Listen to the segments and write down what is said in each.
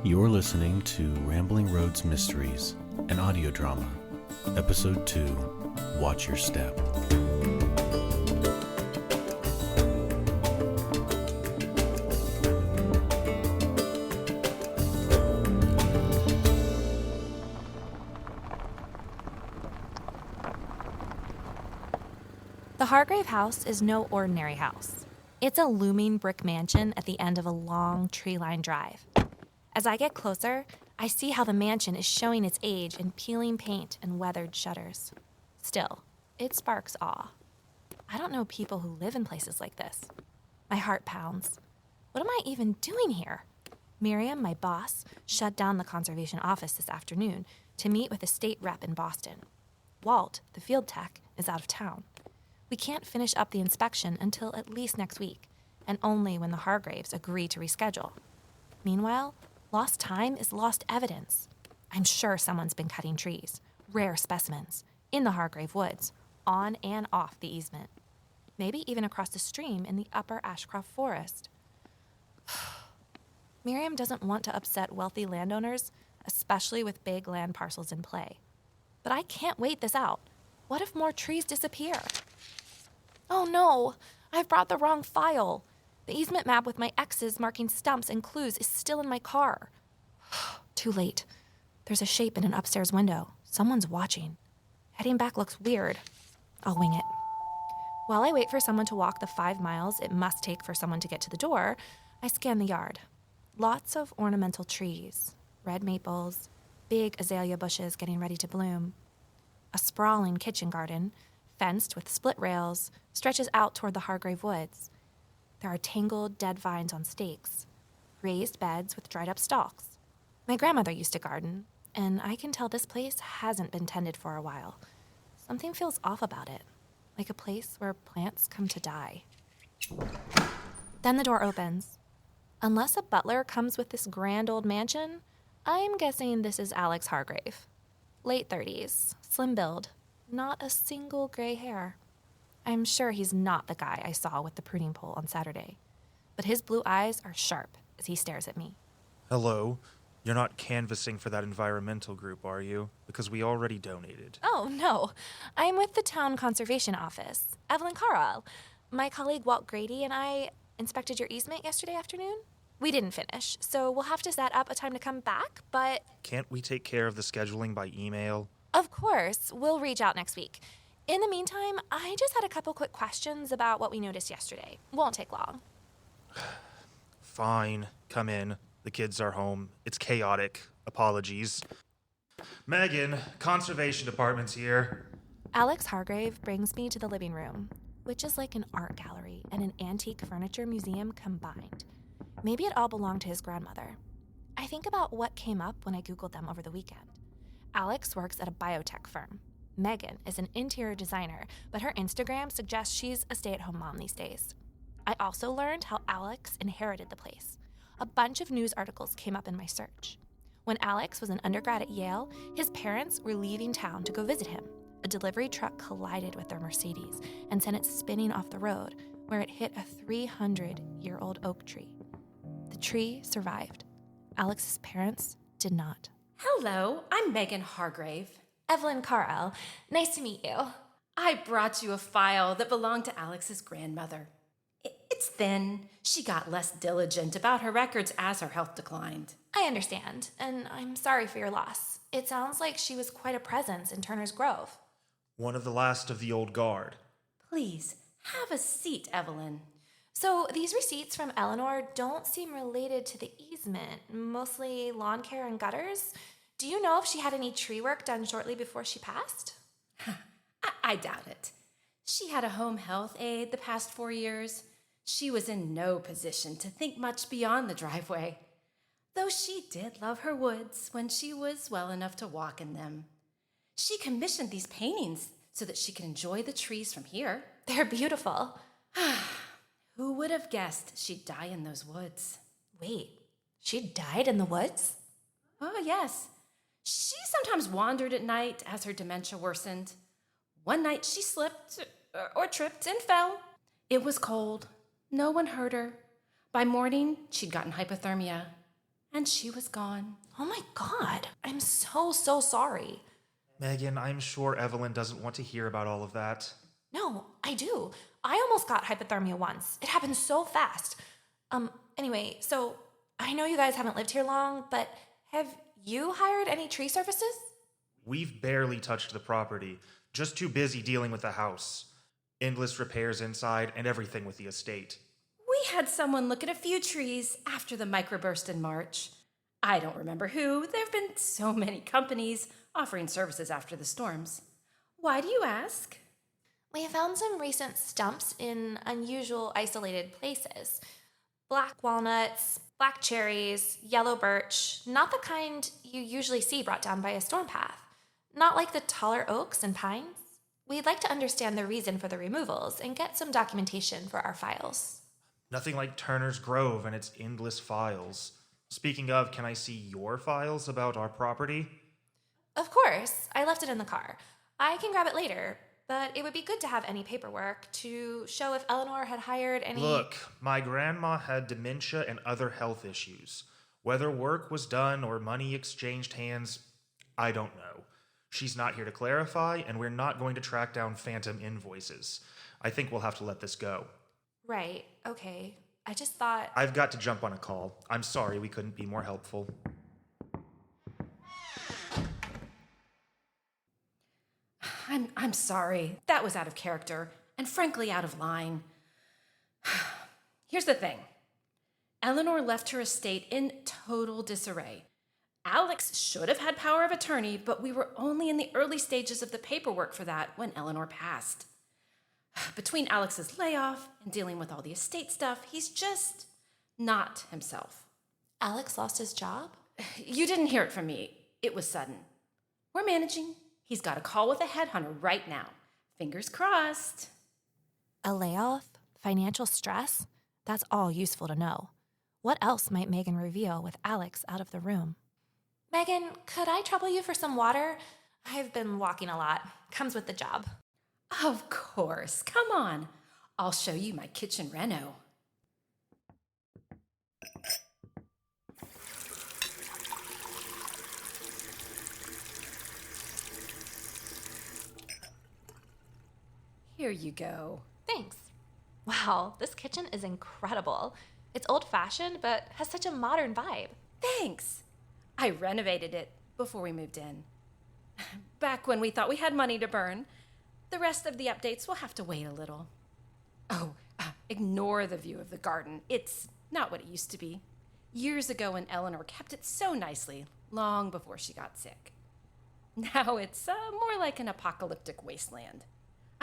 You're listening to Rambling Roads Mysteries, an audio drama, Episode 2, Watch Your Step. The Hargrave house is no ordinary house. It's a looming brick mansion at the end of a long, tree-lined drive. As I get closer, I see how the mansion is showing its age in peeling paint and weathered shutters. Still, it sparks awe. I don't know people who live in places like this. My heart pounds. What am I even doing here? Miriam, my boss, shut down the conservation office this afternoon to meet with a state rep in Boston. Walt, the field tech, is out of town. We can't finish up the inspection until at least next week, and only when the Hargraves agree to reschedule. Meanwhile, lost time is lost evidence. I'm sure someone's been cutting trees, rare specimens, in the Hargrave woods, on and off the easement. Maybe even across the stream in the upper Ashcroft forest. Miriam doesn't want to upset wealthy landowners, especially with big land parcels in play. But I can't wait this out. What if more trees disappear? Oh no, I've brought the wrong file. The easement map with my X's marking stumps and clues is still in my car. Too late. There's a shape in an upstairs window. Someone's watching. Heading back looks weird. I'll wing it. While I wait for someone to walk the 5 miles it must take for someone to get to the door, I scan the yard. Lots of ornamental trees, red maples, big azalea bushes getting ready to bloom. A sprawling kitchen garden, fenced with split rails, stretches out toward the Hargrave woods. There are tangled dead vines on stakes, raised beds with dried-up stalks. My grandmother used to garden, and I can tell this place hasn't been tended for a while. Something feels off about it, like a place where plants come to die. Then the door opens. Unless a butler comes with this grand old mansion, I'm guessing this is Alex Hargrave. Late 30s, slim build, not a single gray hair. I'm sure he's not the guy I saw with the pruning pole on Saturday, but his blue eyes are sharp as he stares at me. Hello. You're not canvassing for that environmental group, are you? Because we already donated. Oh, no. I'm with the town conservation office. Evelyn Carlisle. My colleague Walt Grady and I inspected your easement yesterday afternoon. We didn't finish, so we'll have to set up a time to come back, but... Can't we take care of the scheduling by email? Of course. We'll reach out next week. In the meantime, I just had a couple quick questions about what we noticed yesterday. Won't take long. Fine. Come in. The kids are home. It's chaotic. Apologies. Megan, Conservation Department's here. Alex Hargrave brings me to the living room, which is like an art gallery and an antique furniture museum combined. Maybe it all belonged to his grandmother. I think about what came up when I Googled them over the weekend. Alex works at a biotech firm. Megan is an interior designer, but her Instagram suggests she's a stay-at-home mom these days. I also learned how Alex inherited the place. A bunch of news articles came up in my search. When Alex was an undergrad at Yale, his parents were leaving town to go visit him. A delivery truck collided with their Mercedes and sent it spinning off the road, where it hit a 300-year-old oak tree. The tree survived. Alex's parents did not. Hello, I'm Megan Hargrave. Evelyn Carlisle, nice to meet you. I brought you a file that belonged to Alex's grandmother. It's thin. She got less diligent about her records as her health declined. I understand, and I'm sorry for your loss. It sounds like she was quite a presence in Turner's Grove. One of the last of the old guard. Please, have a seat, Evelyn. So these receipts from Eleanor don't seem related to the easement, mostly lawn care and gutters. Do you know if she had any tree work done shortly before she passed? I doubt it. She had a home health aide the past 4 years. She was in no position to think much beyond the driveway, though she did love her woods when she was well enough to walk in them. She commissioned these paintings so that she could enjoy the trees from here. They're beautiful. Who would have guessed she'd die in those woods? Wait, she died in the woods? Oh, yes. She sometimes wandered at night as her dementia worsened. One night she slipped or tripped and fell. It was cold. No one heard her. By morning, she'd gotten hypothermia. and she was gone. Oh my God. I'm so sorry. Megan, I'm sure Evelyn doesn't want to hear about all of that. No, I do. I almost got hypothermia once. It happened so fast. Anyway, so I know you guys haven't lived here long, but have you hired any tree services? We've barely touched the property, just too busy dealing with the house. Endless repairs inside and everything with the estate. We had someone look at a few trees after the microburst in March. I don't remember who. There have been so many companies offering services after the storms. Why do you ask? We found some recent stumps in unusual isolated places. Black walnuts, black cherries, yellow birch, not the kind you usually see brought down by a storm path. Not like the taller oaks and pines. We'd like to understand the reason for the removals and get some documentation for our files. Nothing like Turner's Grove and its endless files. Speaking of, can I see your files about our property? Of course, I left it in the car. I can grab it later, but it would be good to have any paperwork to show if Eleanor had hired any... Look, my grandma had dementia and other health issues. Whether work was done or money exchanged hands, I don't know. She's not here to clarify, and we're not going to track down phantom invoices. I think we'll have to let this go. Right, okay. I just thought... I've got to jump on a call. I'm sorry we couldn't be more helpful. I'm sorry. That was out of character, and frankly out of line. Here's the thing. Eleanor left her estate in total disarray. Alex should have had power of attorney, but we were only in the early stages of the paperwork for that when Eleanor passed. Between Alex's layoff and dealing with all the estate stuff, he's just not himself. Alex lost his job? You didn't hear it from me. It was sudden. We're managing. He's got a call with a headhunter right now. Fingers crossed. A layoff? Financial stress? That's all useful to know. What else might Megan reveal with Alex out of the room? Megan, could I trouble you for some water? I've been walking a lot. Comes with the job. Of course. Come on. I'll show you my kitchen reno. Here you go. Thanks. Wow, this kitchen is incredible. It's old-fashioned, but has such a modern vibe. Thanks. I renovated it before we moved in. Back when we thought we had money to burn. The rest of the updates will have to wait a little. Oh, ignore the view of the garden. It's not what it used to be. Years ago when Eleanor kept it so nicely, long before she got sick. Now it's more like an apocalyptic wasteland.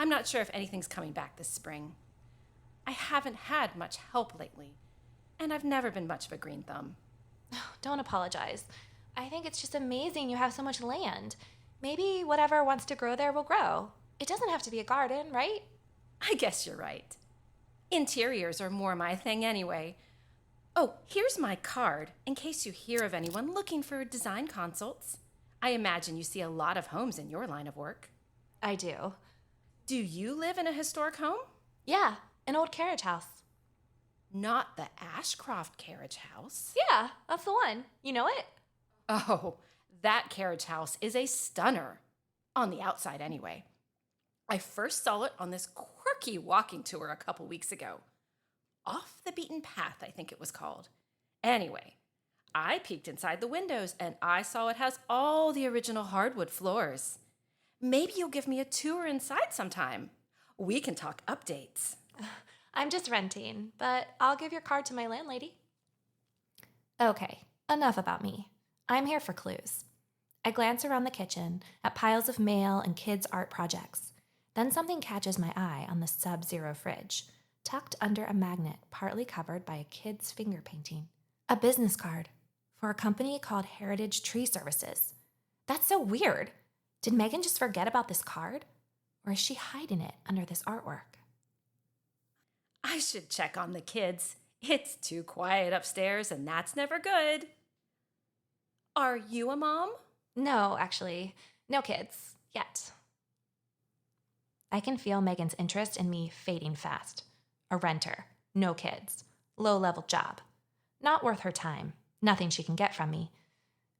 I'm not sure if anything's coming back this spring. I haven't had much help lately, and I've never been much of a green thumb. Don't apologize. I think it's just amazing you have so much land. Maybe whatever wants to grow there will grow. It doesn't have to be a garden, right? I guess you're right. Interiors are more my thing anyway. Oh, here's my card in case you hear of anyone looking for design consults. I imagine you see a lot of homes in your line of work. I do. Do you live in a historic home? Yeah, an old carriage house. Not the Ashcroft carriage house. Yeah, that's the one. You know it? Oh, that carriage house is a stunner. On the outside, anyway. I first saw it on this quirky walking tour a couple weeks ago. Off the Beaten Path, I think it was called. Anyway, I peeked inside the windows and I saw it has all the original hardwood floors. Maybe you'll give me a tour inside sometime. We can talk updates. I'm just renting, but I'll give your card to my landlady. Okay, enough about me. I'm here for clues. I glance around the kitchen at piles of mail and kids' art projects. Then something catches my eye on the Sub-Zero fridge, tucked under a magnet partly covered by a kid's finger painting. A business card for a company called Heritage Tree Services. That's so weird. Did Megan just forget about this card? Or is she hiding it under this artwork? I should check on the kids. It's too quiet upstairs, and that's never good. Are you a mom? No, actually. No kids. Yet. I can feel Megan's interest in me fading fast. A renter. No kids. Low-level job. Not worth her time. Nothing she can get from me.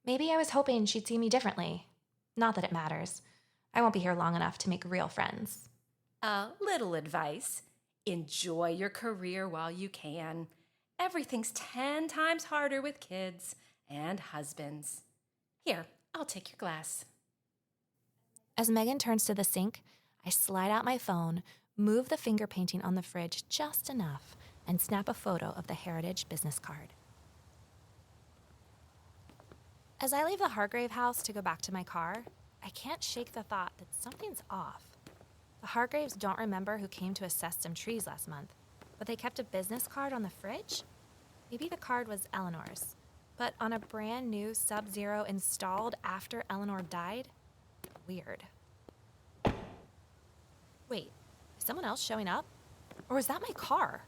Maybe I was hoping she'd see me differently. Not that it matters. I won't be here long enough to make real friends. A little advice. Enjoy your career while you can. Everything's 10 times harder with kids and husbands. Here, I'll take your glass. As Megan turns to the sink, I slide out my phone, move the finger painting on the fridge just enough, and snap a photo of the Heritage business card. As I leave the Hargrave house to go back to my car, I can't shake the thought that something's off. The Hargraves don't remember who came to assess some trees last month, but they kept a business card on the fridge? Maybe the card was Eleanor's, but on a brand new Sub-Zero installed after Eleanor died? Weird. Wait, is someone else showing up? Or is that my car?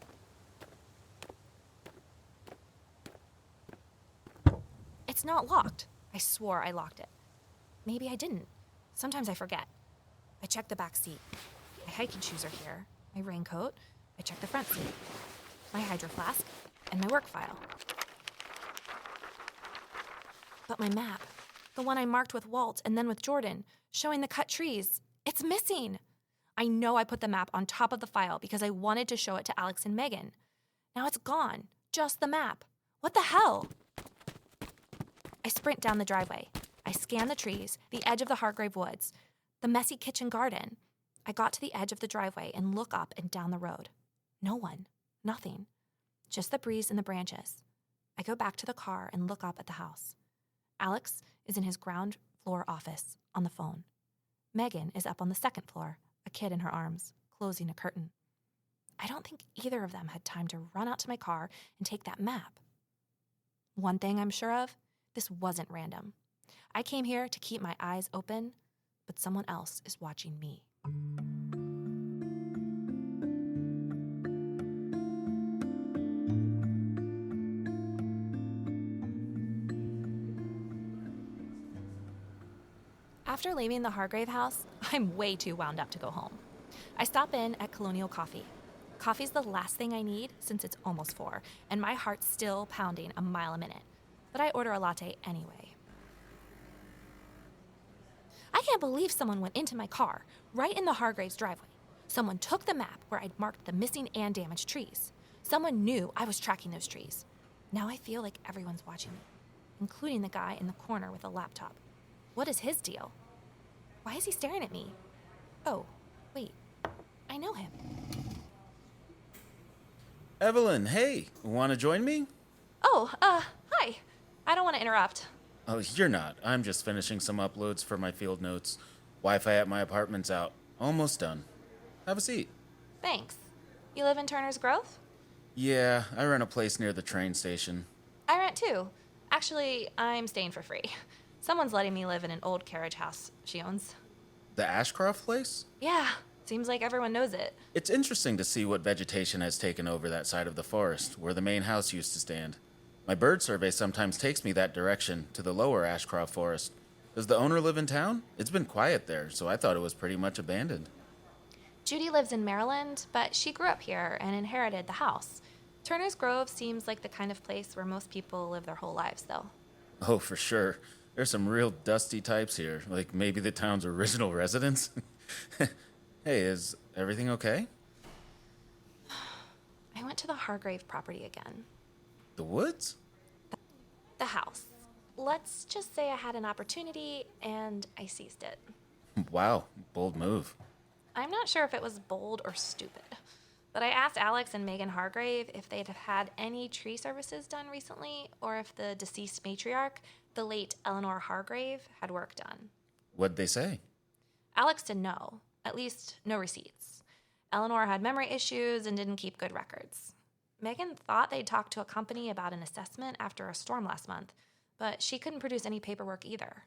It's not locked. I swore I locked it. Maybe I didn't. Sometimes I forget. I check the back seat. My hiking shoes are here. My raincoat. I check the front seat. My hydro flask. And my work file. But my map, the one I marked with Walt and then with Jordan, showing the cut trees, it's missing. I know I put the map on top of the file because I wanted to show it to Alex and Megan. Now it's gone. Just the map. What the hell? I sprint down the driveway. I scan the trees, the edge of the Hargrave woods, the messy kitchen garden. I got to the edge of the driveway and look up and down the road. No one. Nothing. Just the breeze and the branches. I go back to the car and look up at the house. Alex is in his ground floor office on the phone. Megan is up on the second floor, a kid in her arms, closing a curtain. I don't think either of them had time to run out to my car and take that map. One thing I'm sure of, this wasn't random. I came here to keep my eyes open, but someone else is watching me. After leaving the Hargrave house, I'm way too wound up to go home. I stop in at Colonial Coffee. Coffee's the last thing I need since it's almost 4, and my heart's still pounding a mile a minute. But I order a latte anyway. I can't believe someone went into my car, right in the Hargraves' driveway. Someone took the map where I'd marked the missing and damaged trees. Someone knew I was tracking those trees. Now I feel like everyone's watching me, including the guy in the corner with a laptop. What is his deal? Why is he staring at me? Oh, wait, I know him. Evelyn, hey, want to join me? Oh, hi. I don't want to interrupt. Oh, you're not. I'm just finishing some uploads for my field notes. Wi-Fi at my apartment's out. Almost done. Have a seat. Thanks. You live in Turner's Grove? Yeah, I rent a place near the train station. I rent too. Actually, I'm staying for free. Someone's letting me live in an old carriage house she owns. The Ashcroft place? Yeah, seems like everyone knows it. It's interesting to see what vegetation has taken over that side of the forest, where the main house used to stand. My bird survey sometimes takes me that direction, to the lower Ashcroft forest. Does the owner live in town? It's been quiet there, so I thought it was pretty much abandoned. Judy lives in Maryland, but she grew up here and inherited the house. Turner's Grove seems like the kind of place where most people live their whole lives, though. Oh, for sure. There's some real dusty types here, like maybe the town's original residents. Hey, is everything okay? I went to the Hargrave property again. The woods? The house. Let's just say I had an opportunity and I seized it. Wow, bold move. I'm not sure if it was bold or stupid, but I asked Alex and Megan Hargrave if they'd have had any tree services done recently or if the deceased matriarch, the late Eleanor Hargrave, had work done. What'd they say? Alex said no, at least no receipts. Eleanor had memory issues and didn't keep good records. Megan thought they'd talked to a company about an assessment after a storm last month, but she couldn't produce any paperwork either.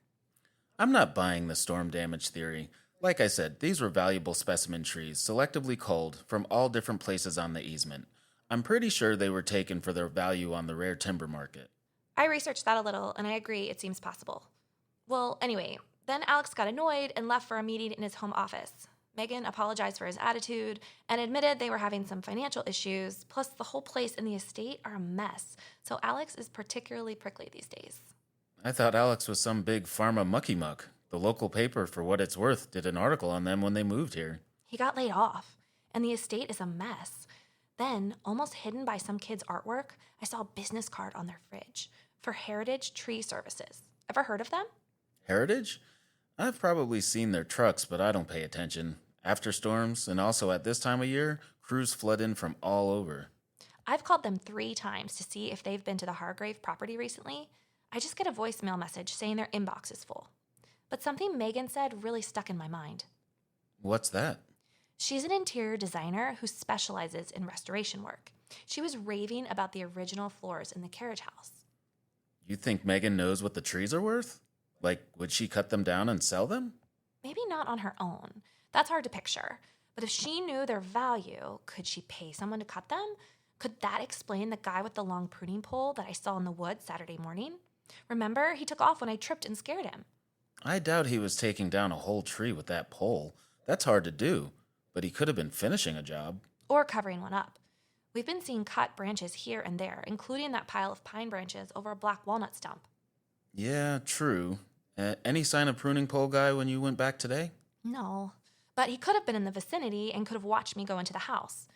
I'm not buying the storm damage theory. Like I said, these were valuable specimen trees, selectively culled from all different places on the easement. I'm pretty sure they were taken for their value on the rare timber market. I researched that a little, and I agree it seems possible. Well, anyway, then Alex got annoyed and left for a meeting in his home office. Megan apologized for his attitude and admitted they were having some financial issues, plus the whole place and the estate are a mess, so Alex is particularly prickly these days. I thought Alex was some big pharma mucky muck. The local paper, for what it's worth, did an article on them when they moved here. He got laid off, and the estate is a mess. Then, almost hidden by some kid's artwork, I saw a business card on their fridge for Heritage Tree Services. Ever heard of them? Heritage? I've probably seen their trucks, but I don't pay attention. After storms, and also at this time of year, crews flood in from all over. I've called them 3 times to see if they've been to the Hargrave property recently. I just get a voicemail message saying their inbox is full. But something Megan said really stuck in my mind. What's that? She's an interior designer who specializes in restoration work. She was raving about the original floors in the carriage house. You think Megan knows what the trees are worth? Like, would she cut them down and sell them? Maybe not on her own. That's hard to picture. But if she knew their value, could she pay someone to cut them? Could that explain the guy with the long pruning pole that I saw in the woods Saturday morning? Remember, he took off when I tripped and scared him. I doubt he was taking down a whole tree with that pole. That's hard to do, but he could have been finishing a job. Or covering one up. We've been seeing cut branches here and there, including that pile of pine branches over a black walnut stump. Yeah, true. Any sign of pruning pole guy when you went back today? No, but he could have been in the vicinity and could have watched me go into the house.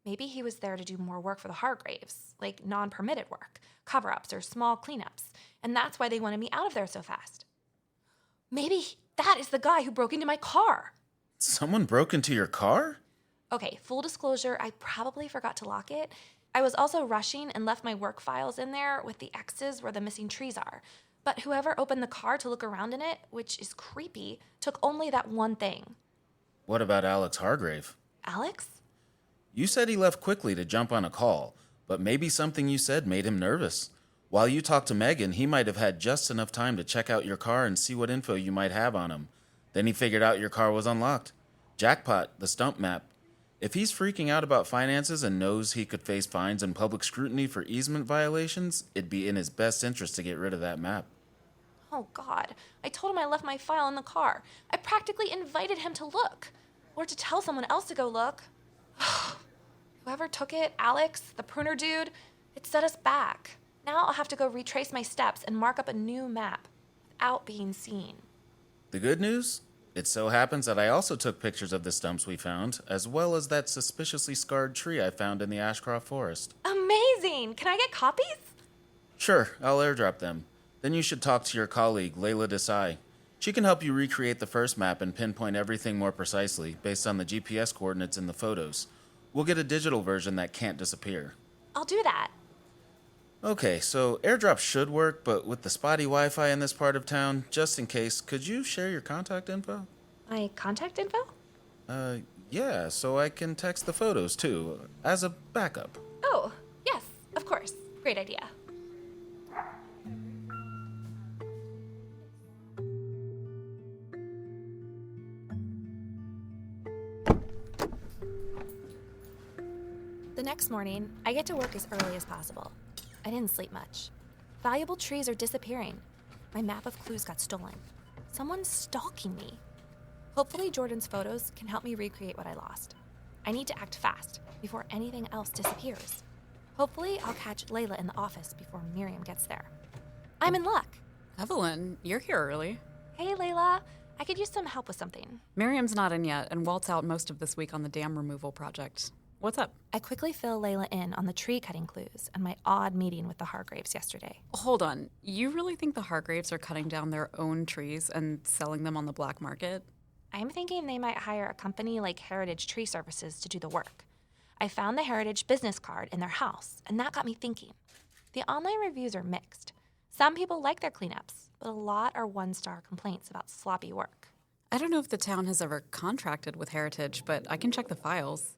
Maybe he was there to do more work for the Hargraves, like non-permitted work, cover-ups or small cleanups, and that's why they wanted me out of there so fast. Maybe that is the guy who broke into my car. Someone broke into your car? Okay, full disclosure, I probably forgot to lock it. I was also rushing and left my work files in there with the X's where the missing trees are. But whoever opened the car to look around in it, which is creepy, took only that one thing. What about Alex Hargrave? Alex? You said he left quickly to jump on a call, but maybe something you said made him nervous. While you talked to Megan, he might have had just enough time to check out your car and see what info you might have on him. Then he figured out your car was unlocked. Jackpot, the stump map. If he's freaking out about finances and knows he could face fines and public scrutiny for easement violations, it'd be in his best interest to get rid of that map. Oh, God. I told him I left my file in the car. I practically invited him to look. Or to tell someone else to go look. Whoever took it, Alex, the pruner dude, it set us back. Now I'll have to go retrace my steps and mark up a new map without being seen. The good news? It so happens that I also took pictures of the stumps we found, as well as that suspiciously scarred tree I found in the Ashcroft forest. Amazing! Can I get copies? Sure, I'll airdrop them. Then you should talk to your colleague, Layla Desai. She can help you recreate the first map and pinpoint everything more precisely based on the GPS coordinates in the photos. We'll get a digital version that can't disappear. I'll do that. Okay, so airdrop should work, but with the spotty Wi-Fi in this part of town, just in case, could you share your contact info? My contact info? Yeah, so I can text the photos too, as a backup. Oh, yes, of course. Great idea. The next morning, I get to work as early as possible. I didn't sleep much. Valuable trees are disappearing. My map of clues got stolen. Someone's stalking me. Hopefully Jordan's photos can help me recreate what I lost. I need to act fast before anything else disappears. Hopefully I'll catch Layla in the office before Miriam gets there. I'm in luck. Evelyn, you're here early. Hey, Layla. I could use some help with something. Miriam's not in yet, and Walt's out most of this week on the dam removal project. What's up? I quickly fill Layla in on the tree cutting clues and my odd meeting with the Hargraves yesterday. Hold on. You really think the Hargraves are cutting down their own trees and selling them on the black market? I'm thinking they might hire a company like Heritage Tree Services to do the work. I found the Heritage business card in their house, and that got me thinking. The online reviews are mixed. Some people like their cleanups, but a lot are one-star complaints about sloppy work. I don't know if the town has ever contracted with Heritage, but I can check the files.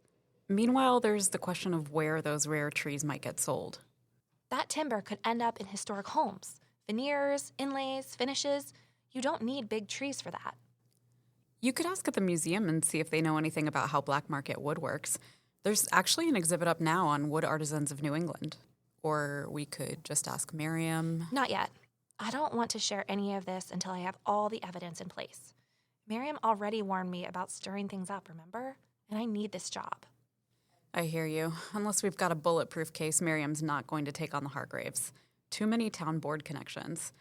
Meanwhile, there's the question of where those rare trees might get sold. That timber could end up in historic homes. Veneers, inlays, finishes. You don't need big trees for that. You could ask at the museum and see if they know anything about how black market wood works. There's actually an exhibit up now on wood artisans of New England. Or we could just ask Miriam. Not yet. I don't want to share any of this until I have all the evidence in place. Miriam already warned me about stirring things up, remember? And I need this job. I hear you. Unless we've got a bulletproof case, Miriam's not going to take on the Hargraves. Too many town board connections.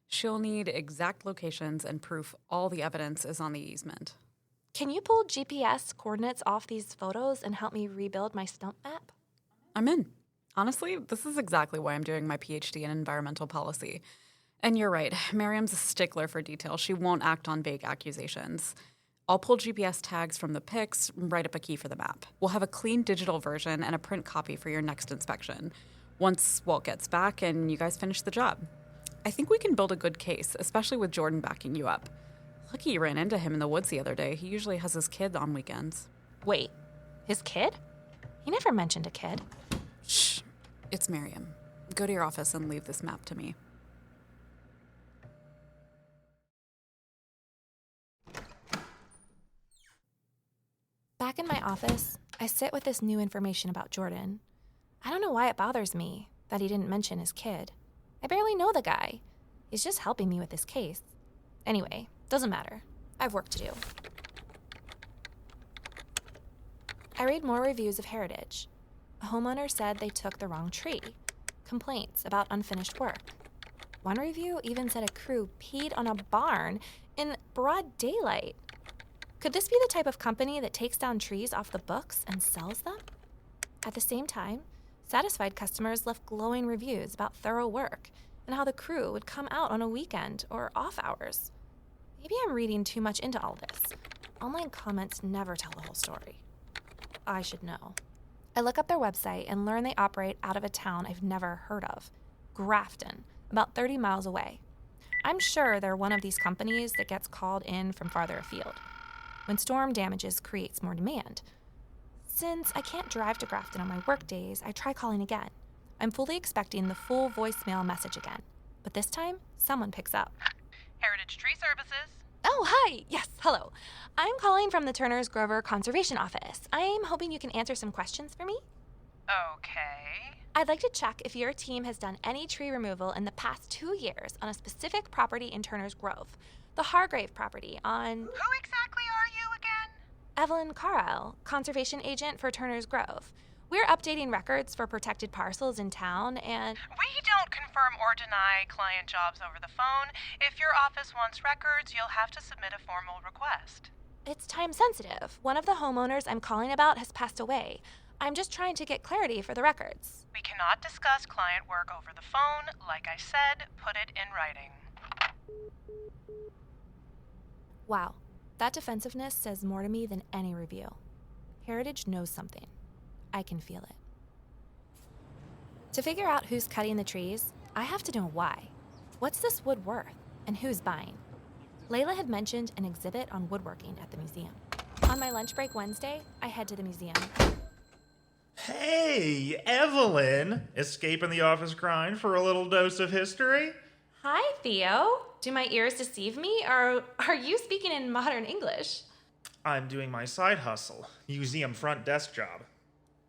She'll need exact locations and proof all the evidence is on the easement. Can you pull GPS coordinates off these photos and help me rebuild my stump map? I'm in. Honestly, this is exactly why I'm doing my PhD in environmental policy. And you're right, Miriam's a stickler for detail. She won't act on vague accusations. I'll pull GPS tags from the pics, write up a key for the map. We'll have a clean digital version and a print copy for your next inspection. Once Walt gets back and you guys finish the job. I think we can build a good case, especially with Jordan backing you up. Lucky you ran into him in the woods the other day. He usually has his kid on weekends. Wait, his kid? He never mentioned a kid. Shh, it's Miriam. Go to your office and leave this map to me. Back in my office, I sit with this new information about Jordan. I don't know why it bothers me that he didn't mention his kid. I barely know the guy. He's just helping me with this case. Anyway, doesn't matter. I've work to do. I read more reviews of Heritage. A homeowner said they took the wrong tree. Complaints about unfinished work. One review even said a crew peed on a barn in broad daylight. Could this be the type of company that takes down trees off the books and sells them? At the same time, satisfied customers left glowing reviews about thorough work and how the crew would come out on a weekend or off hours. Maybe I'm reading too much into all this. Online comments never tell the whole story. I should know. I look up their website and learn they operate out of a town I've never heard of, Grafton, about 30 miles away. I'm sure they're one of these companies that gets called in from farther afield, when storm damages creates more demand. Since I can't drive to Grafton on my work days, I try calling again. I'm fully expecting the full voicemail message again, but this time, someone picks up. Heritage Tree Services. Oh, hi. Yes, hello. I'm calling from the Turner's Grover Conservation Office. I'm hoping you can answer some questions for me. Okay. I'd like to check if your team has done any tree removal in the past 2 years on a specific property in Turner's Grove, the Hargrave property on... Who exactly are you again? Evelyn Carlisle, conservation agent for Turner's Grove. We're updating records for protected parcels in town and... We don't confirm or deny client jobs over the phone. If your office wants records, you'll have to submit a formal request. It's time sensitive. One of the homeowners I'm calling about has passed away. I'm just trying to get clarity for the records. We cannot discuss client work over the phone. Like I said, put it in writing. Wow, that defensiveness says more to me than any review. Heritage knows something. I can feel it. To figure out who's cutting the trees, I have to know why. What's this wood worth, and who's buying? Layla had mentioned an exhibit on woodworking at the museum. On my lunch break Wednesday, I head to the museum. Hey, Evelyn! Escaping the office grind for a little dose of history? Hi, Theo. Do my ears deceive me, or are you speaking in modern English? I'm doing my side hustle, museum front desk job.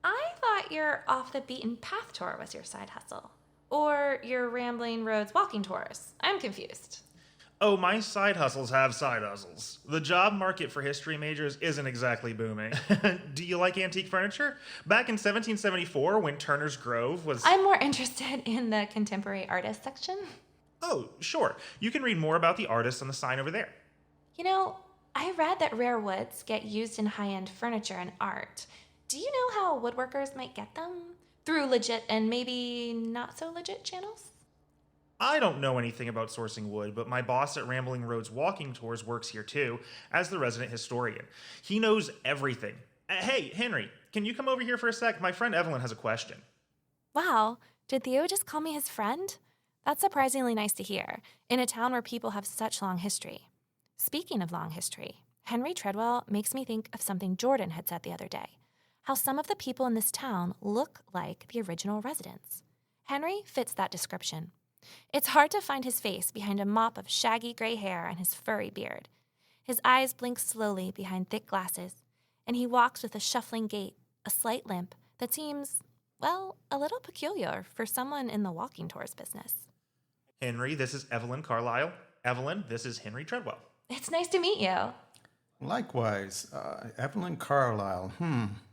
I thought your off-the-beaten-path tour was your side hustle. Or your Rambling Roads walking tours. I'm confused. Oh, my side hustles have side hustles. The job market for history majors isn't exactly booming. Do you like antique furniture? Back in 1774, when Turner's Grove was... I'm more interested in the contemporary artist section. Oh, sure. You can read more about the artists on the sign over there. You know, I read that rare woods get used in high-end furniture and art. Do you know how woodworkers might get them? Through legit and maybe not so legit channels? I don't know anything about sourcing wood, but my boss at Rambling Roads Walking Tours works here too, as the resident historian. He knows everything. Hey, Henry, can you come over here for a sec? My friend Evelyn has a question. Wow, did Theo just call me his friend? That's surprisingly nice to hear, in a town where people have such long history. Speaking of long history, Henry Treadwell makes me think of something Jordan had said the other day, how some of the people in this town look like the original residents. Henry fits that description. It's hard to find his face behind a mop of shaggy gray hair and his furry beard. His eyes blink slowly behind thick glasses, and he walks with a shuffling gait, a slight limp that seems, well, a little peculiar for someone in the walking tours business. Henry, this is Evelyn Carlisle. Evelyn, this is Henry Treadwell. It's nice to meet you. Likewise, Evelyn Carlisle.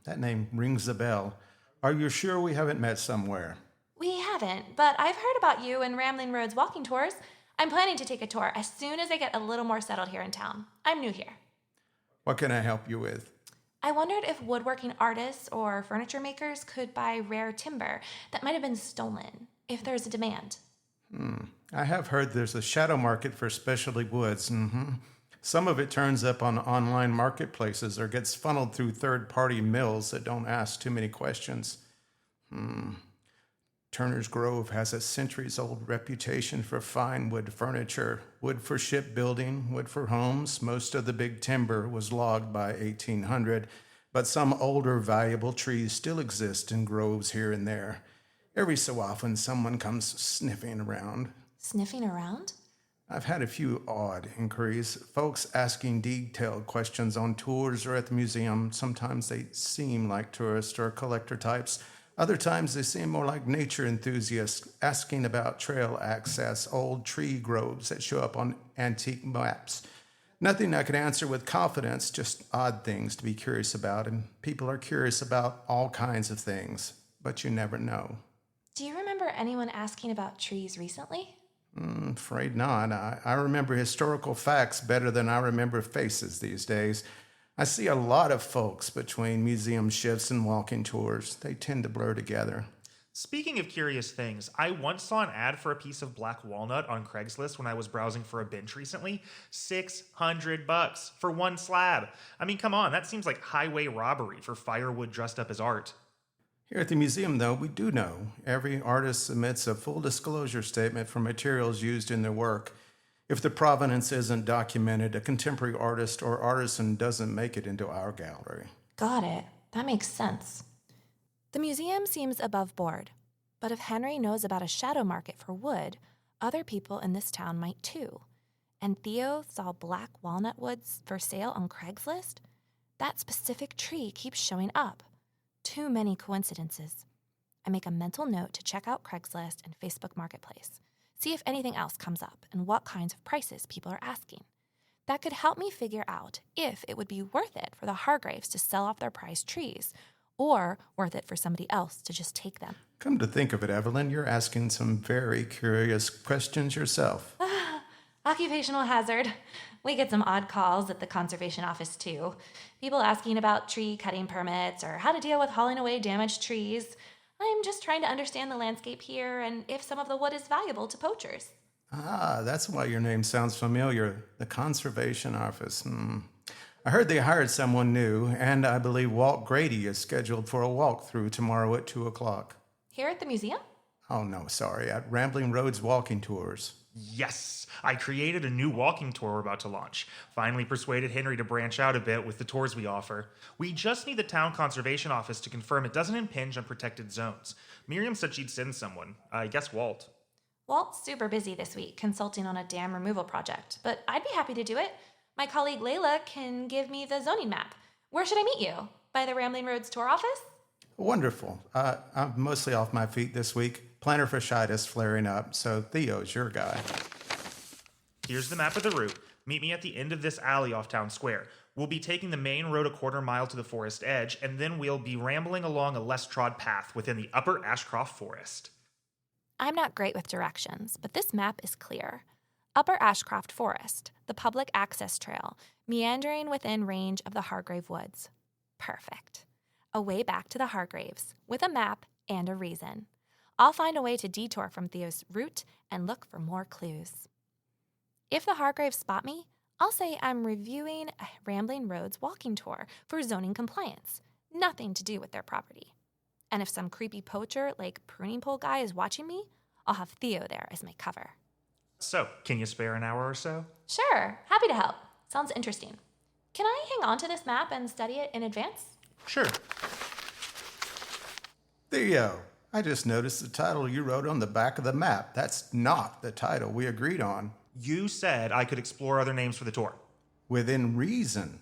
That name rings a bell. Are you sure we haven't met somewhere? We haven't, but I've heard about you and Rambling Roads walking tours. I'm planning to take a tour as soon as I get a little more settled here in town. I'm new here. What can I help you with? I wondered if woodworking artists or furniture makers could buy rare timber that might have been stolen, if there's a demand. I have heard there's a shadow market for specialty woods. Some of it turns up on online marketplaces or gets funneled through third-party mills that don't ask too many questions. Turner's Grove has a centuries-old reputation for fine wood furniture, wood for shipbuilding, wood for homes. Most of the big timber was logged by 1800, but some older valuable trees still exist in groves here and there. Every so often, someone comes sniffing around. Sniffing around? I've had a few odd inquiries, folks asking detailed questions on tours or at the museum. Sometimes they seem like tourist or collector types. Other times they seem more like nature enthusiasts asking about trail access, old tree groves that show up on antique maps. Nothing I could answer with confidence, just odd things to be curious about, and people are curious about all kinds of things, but you never know. Do you remember anyone asking about trees recently? Afraid not. I remember historical facts better than I remember faces these days. I see a lot of folks between museum shifts and walking tours. They tend to blur together. Speaking of curious things, I once saw an ad for a piece of black walnut on Craigslist when I was browsing for a bench recently. $600 for one slab. I mean, come on, that seems like highway robbery for firewood dressed up as art. Here at the museum, though, we do know every artist submits a full disclosure statement for materials used in their work. If the provenance isn't documented, a contemporary artist or artisan doesn't make it into our gallery. Got it. That makes sense. The museum seems above board, but if Henry knows about a shadow market for wood, other people in this town might too. And Theo saw black walnut woods for sale on Craigslist? That specific tree keeps showing up. Too many coincidences. I make a mental note to check out Craigslist and Facebook Marketplace. See if anything else comes up and what kinds of prices people are asking. That could help me figure out if it would be worth it for the Hargraves to sell off their prized trees, or worth it for somebody else to just take them. Come to think of it, Evelyn, you're asking some very curious questions yourself. Occupational hazard. We get some odd calls at the conservation office too. People asking about tree cutting permits or how to deal with hauling away damaged trees. I'm just trying to understand the landscape here and if some of the wood is valuable to poachers. That's why your name sounds familiar. The Conservation Office. I heard they hired someone new, and I believe Walt Grady is scheduled for a walkthrough tomorrow at 2 o'clock. Here at the museum? Oh, no, sorry, at Rambling Roads Walking Tours. Yes, I created a new walking tour we're about to launch. Finally persuaded Henry to branch out a bit with the tours we offer. We just need the town conservation office to confirm it doesn't impinge on protected zones. Miriam said she'd send someone. I guess Walt. Walt's super busy this week consulting on a dam removal project, but I'd be happy to do it. My colleague Layla can give me the zoning map. Where should I meet you? By the Rambling Roads tour office? Wonderful. I'm mostly off my feet this week. Plantar fasciitis flaring up, so Theo's your guy. Here's the map of the route. Meet me at the end of this alley off Town Square. We'll be taking the main road a quarter mile to the forest edge, and then we'll be rambling along a less trod path within the upper Ashcroft Forest. I'm not great with directions, but this map is clear. Upper Ashcroft Forest, the public access trail, meandering within range of the Hargrave Woods. Perfect. A way back to the Hargraves, with a map and a reason. I'll find a way to detour from Theo's route and look for more clues. If the Hargraves spot me, I'll say I'm reviewing a Rambling Roads walking tour for zoning compliance. Nothing to do with their property. And if some creepy poacher like pruning pole guy is watching me, I'll have Theo there as my cover. So, can you spare an hour or so? Sure, happy to help. Sounds interesting. Can I hang on to this map and study it in advance? Sure. Theo, I just noticed the title you wrote on the back of the map. That's not the title we agreed on. You said I could explore other names for the tour. Within reason.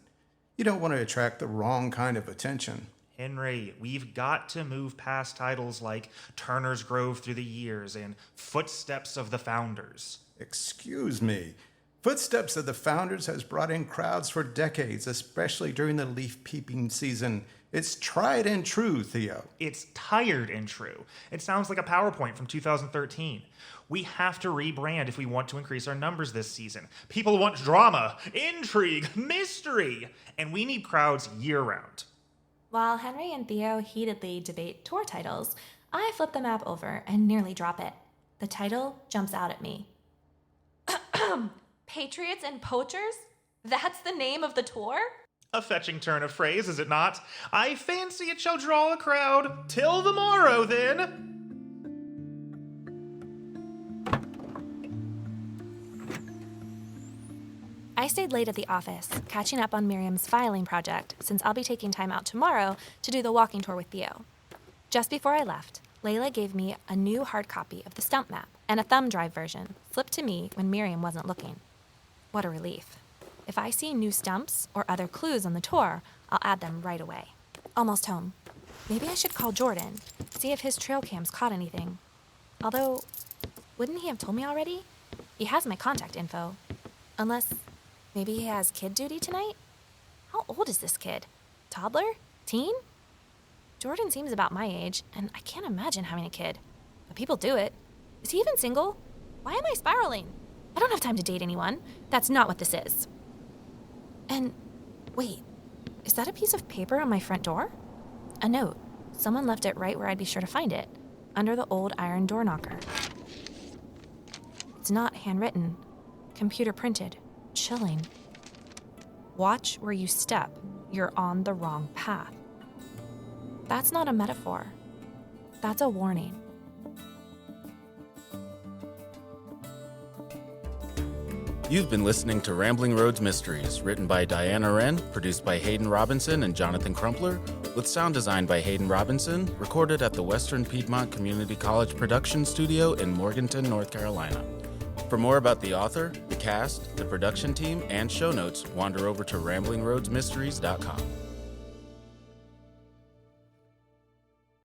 You don't want to attract the wrong kind of attention. Henry, we've got to move past titles like Turner's Grove Through the Years and Footsteps of the Founders. Excuse me. Footsteps of the Founders has brought in crowds for decades, especially during the leaf peeping season. It's tried and true, Theo. It's tired and true. It sounds like a PowerPoint from 2013. We have to rebrand if we want to increase our numbers this season. People want drama, intrigue, mystery, and we need crowds year-round. While Henry and Theo heatedly debate tour titles, I flip the map over and nearly drop it. The title jumps out at me. Patriots and Poachers? That's the name of the tour? A fetching turn of phrase, is it not? I fancy it shall draw a crowd. Till the morrow, then. I stayed late at the office, catching up on Miriam's filing project, since I'll be taking time out tomorrow to do the walking tour with Theo. Just before I left, Layla gave me a new hard copy of the stump map and a thumb drive version, flipped to me when Miriam wasn't looking. What a relief. If I see new stumps or other clues on the tour, I'll add them right away. Almost home. Maybe I should call Jordan, see if his trail cams caught anything. Although, wouldn't he have told me already? He has my contact info. Unless, maybe he has kid duty tonight? How old is this kid? Toddler? Teen? Jordan seems about my age, and I can't imagine having a kid. But people do it. Is he even single? Why am I spiraling? I don't have time to date anyone. That's not what this is. And, wait, is that a piece of paper on my front door? A note. Someone left it right where I'd be sure to find it, under the old iron door knocker. It's not handwritten. Computer printed. Chilling. Watch where you step. You're on the wrong path. That's not a metaphor. That's a warning. You've been listening to Rambling Roads Mysteries, written by Diana Wren, produced by Hayden Robinson and Jonathan Crumpler, with sound design by Hayden Robinson, recorded at the Western Piedmont Community College Production Studio in Morganton, North Carolina. For more about the author, the cast, the production team, and show notes, wander over to ramblingroadsmysteries.com.